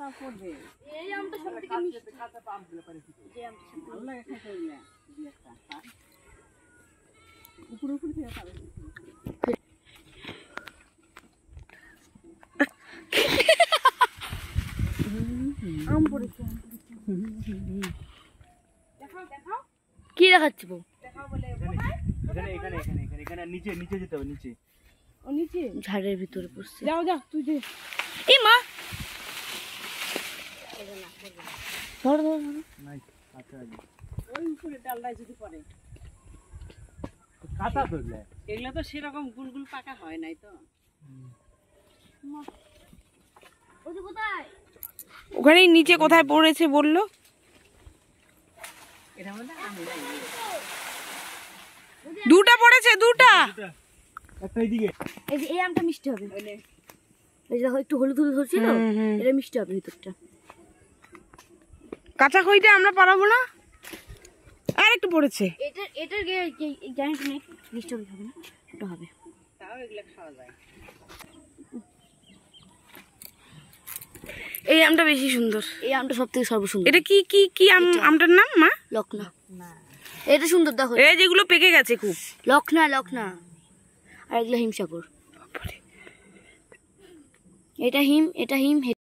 পাতা পড়বে। এই আমটা সবথেকে মিষ্টি। কাঁচা আম গুলো পারে কি? এই আমটা সবথেকে ভালো লাগে খাইতে না দুই একটা। উপরে উপরে থেকে খাবে। আম পড়েছে। দেখাও দেখাও। কি দেখাচ্ছি বউ? দেখাও বলে এখানে এখানে এখানে এখানে এখানে নিচে নিচে যেতে হবে নিচে। ও নিচে ঝাড়ের ভিতরে পড়ছে। যাও যাও তুই দে। এই মা ধর ধর ধর। নাই কাঁচা আছে। ওই উপরে ডালটায় যদি পড়ে। কাঁচা ধরলে। এগুলা তো সেরকম গুলগুল পাকা হয় নাই তো। ওই কোথায়? ওখানেই নিচে কোথায় পড়েছে বললো। এটা মধ্যে আমি দুটা পড়েছে দুটা। একটা এইদিকে। এই যে এই আমটা মিষ্টি হবে। এই যে একটু হলুদ হলুদ হচ্ছিল, এটা মিষ্টি হবে ভিতরটা। কাঁচা খইটা আমরা পারাবো না। আর একটু পড়েছে। এটার গ্যারান্টি নেই মিষ্টি হবে না, ওটা হবে। তাও এগুলা খাওয়া যায়। এই আমটা বেশি সুন্দর। এই আমটা সবথেকে সর্বসুন্দর। এটা কি কি কি আম? আমটার নাম মা? লকনা। এটা সুন্দর দেখো। এই যেগুলো পেকে গেছে খুব। লকনা লকনা। আর এগুলো হিমসাগর। এটা হিম